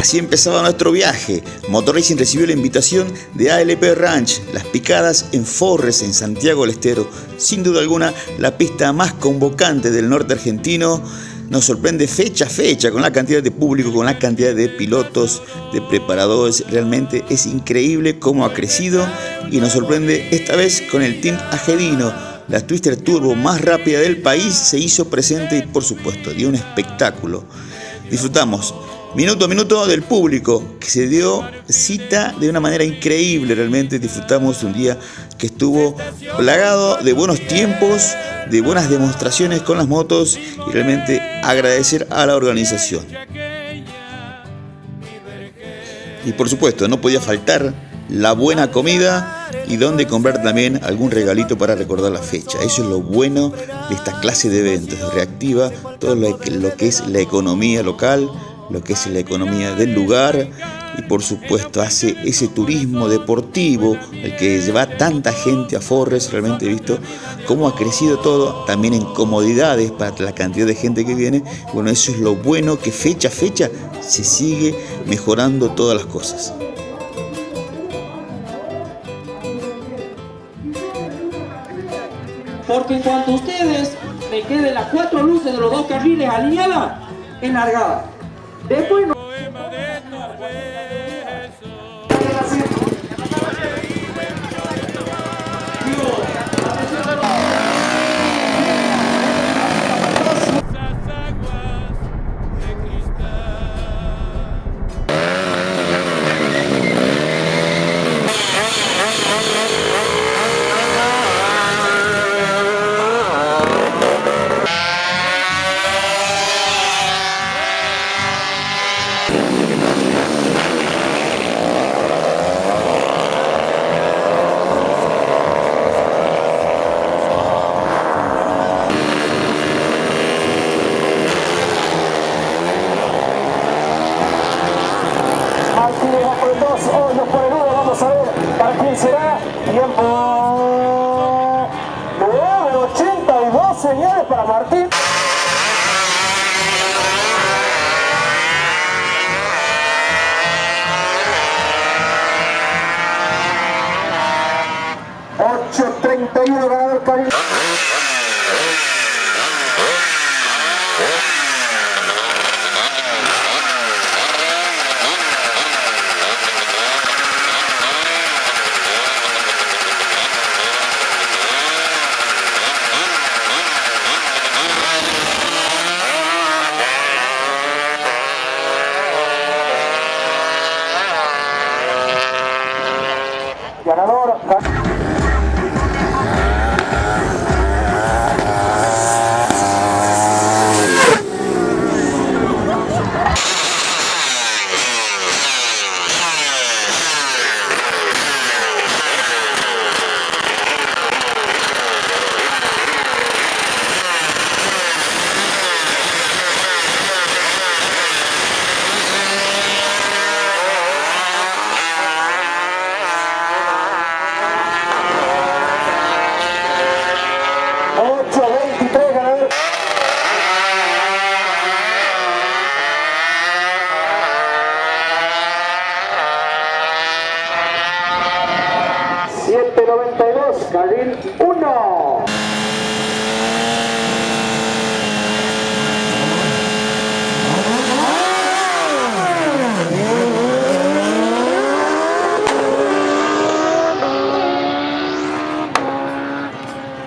Así empezaba nuestro viaje. Motor Racing recibió la invitación de ALP Ranch, las picadas en Forres, en Santiago del Estero. Sin duda alguna, la pista más convocante del norte argentino. Nos sorprende fecha a fecha con la cantidad de público, con la cantidad de pilotos, de preparadores. Realmente es increíble cómo ha crecido y nos sorprende esta vez con el Team Agedino. La Twister Turbo más rápida del país se hizo presente y por supuesto dio un espectáculo. Disfrutamos minuto a minuto del público que se dio cita de una manera increíble. Realmente disfrutamos un día que estuvo plagado de buenos tiempos, de buenas demostraciones con las motos y realmente agradecer a la organización. Y por supuesto no podía faltar la buena comida y donde comprar también algún regalito para recordar la fecha. Eso es lo bueno de esta clase de eventos, reactiva todo lo que es la economía local, lo que es la economía del lugar y por supuesto hace ese turismo deportivo el que lleva tanta gente a Forres. Realmente he visto cómo ha crecido todo, también en comodidades para la cantidad de gente que viene. Bueno, eso es lo bueno, que fecha a fecha se sigue mejorando todas las cosas. Porque en cuanto a ustedes me queden las 4 luces de los 2 carriles alineadas en largada. Después no. Tiempo 9:82, señores, para Martín. $8.31 ganador Caribe. Ganador. Carril 1.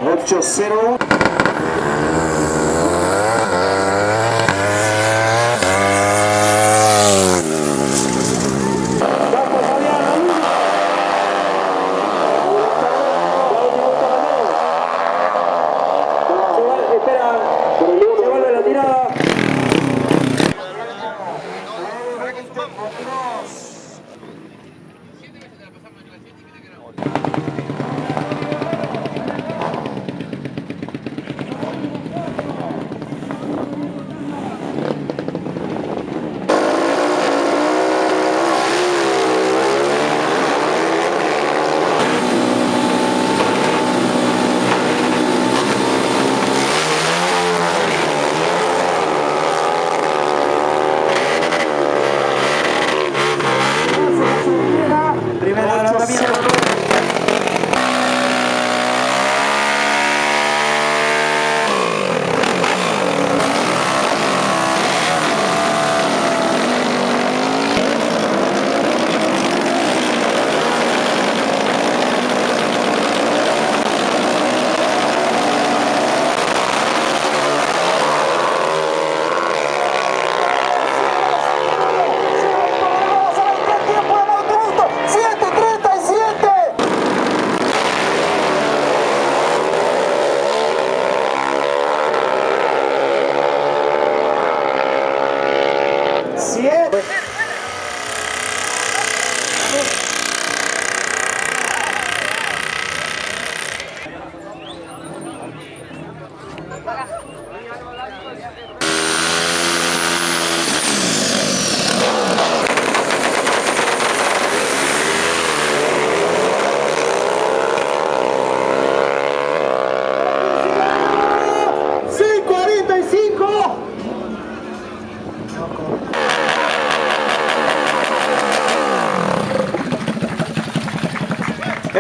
$8.01.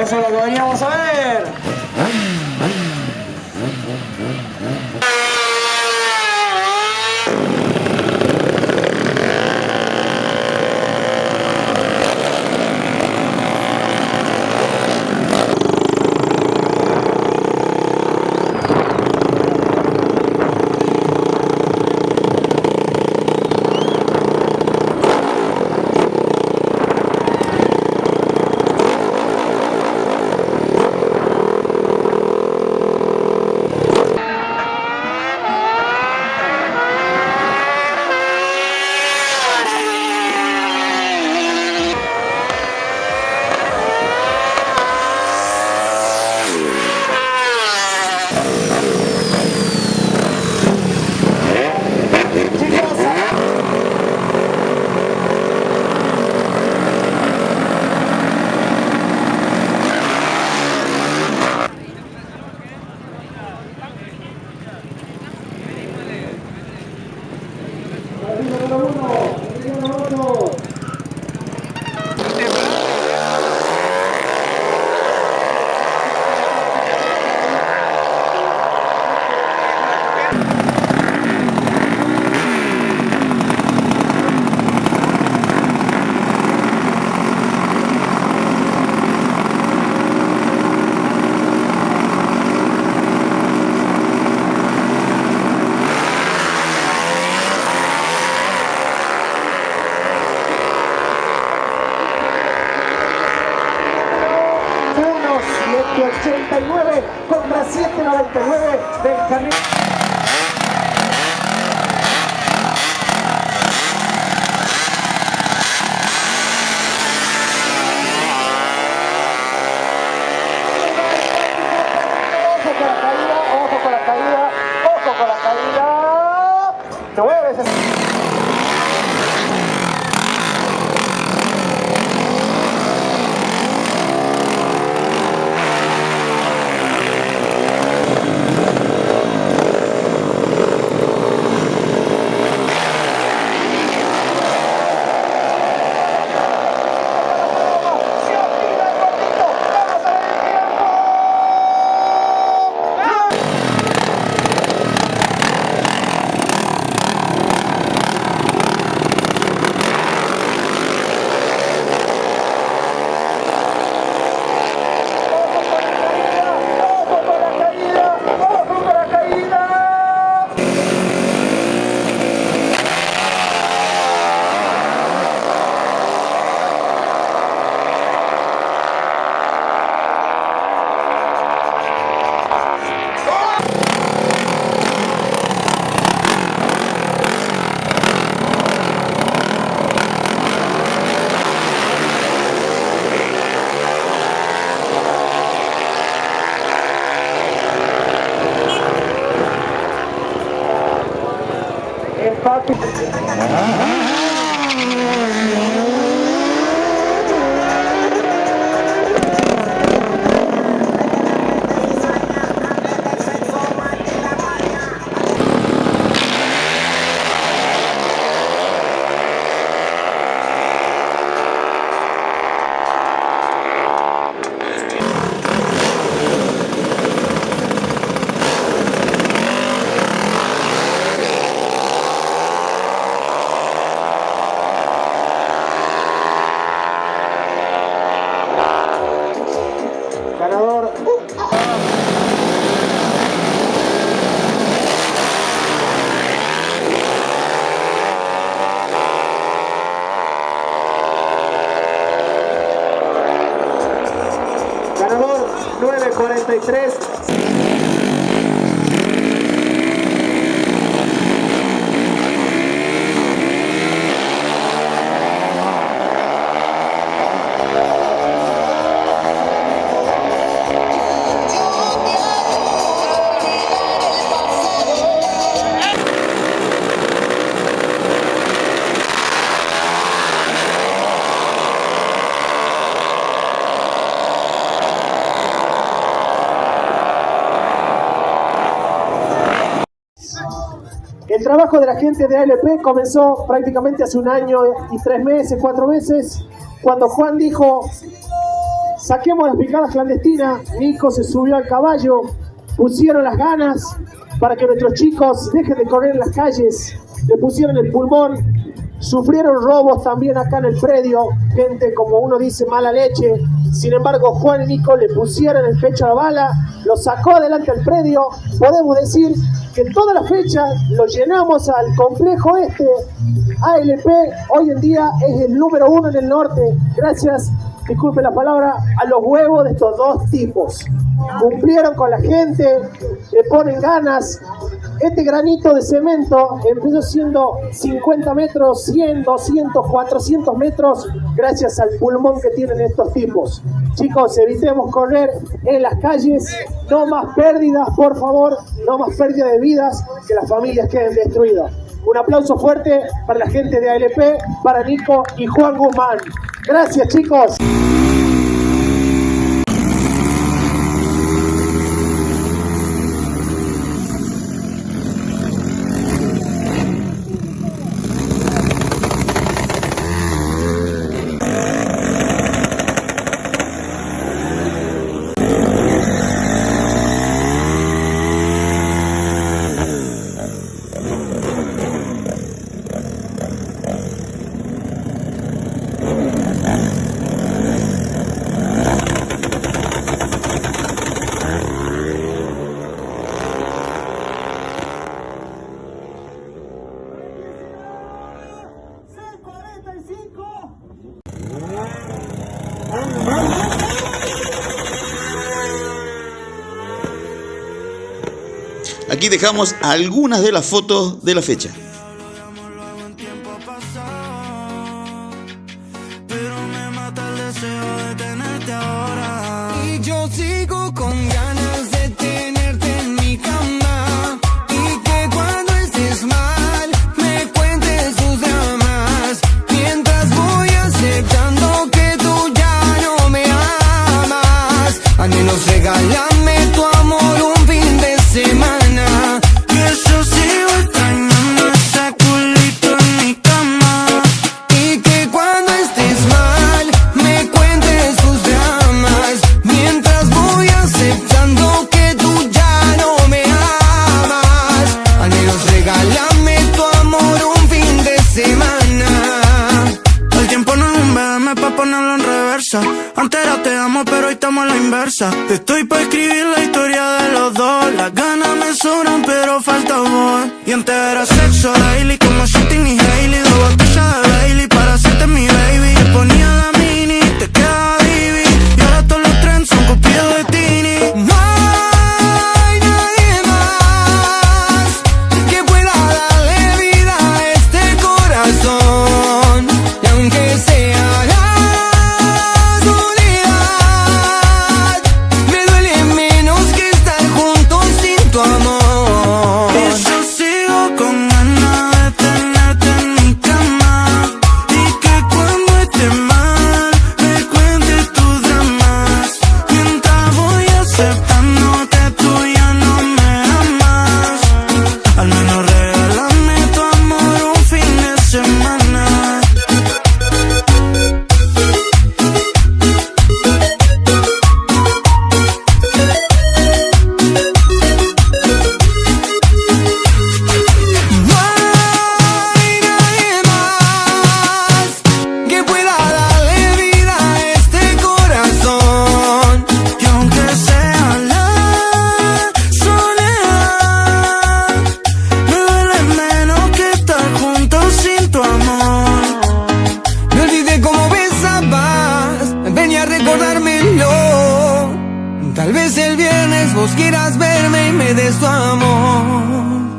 Eso es lo que veníamos a ver. Contra 799 del carril. Ojo con la caída, ojo con la caída, ojo con la caída. 9 veces. Empate. Ganador. Ganador 9:43. El trabajo de la gente de ALP comenzó prácticamente hace 1 año y 3 meses, 4 meses, cuando Juan dijo: saquemos las picadas clandestinas. Nico se subió al caballo, pusieron las ganas para que nuestros chicos dejen de correr en las calles, le pusieron el pulmón, sufrieron robos también acá en el predio, gente como uno dice mala leche. Sin embargo, Juan y Nico le pusieron el pecho a la bala, lo sacó adelante al predio. Podemos decir que en toda la fecha lo llenamos al complejo este. ALP hoy en día es el número 1 en el norte, gracias, disculpe la palabra, a los huevos de estos dos tipos. Cumplieron con la gente, le ponen ganas. Este granito de cemento empezó siendo 50 metros, 100, 200, 400 metros, gracias al pulmón que tienen estos tipos. Chicos, evitemos correr en las calles, no más pérdidas, por favor, no más pérdida de vidas, que las familias queden destruidas. Un aplauso fuerte para la gente de ALP, para Nico y Juan Guzmán. Gracias, chicos. Aquí dejamos algunas de las fotos de la fecha. Y yo sigo con ganas de tenerte en mi cama, y que cuando estés mal me cuentes tus dramas, mientras voy aceptando que tú ya no me amas. Al menos regálame tu amor un fin de semana. Antes era te amo, pero hoy estamos a la inversa. Estoy pa' escribir la historia de los dos. Las ganas me sobran, pero falta amor. Y antes era sexo daily, como Shitting y Hailey. 2 botellas de Bailey para hacerte mi baby. Te ponía la mini, te quedaba divi. Y ahora todos los trends son copiados de Tini. No hay nadie más que pueda darle vida a este corazón. Y aunque sea tal vez el viernes vos quieras verme y me des tu amor.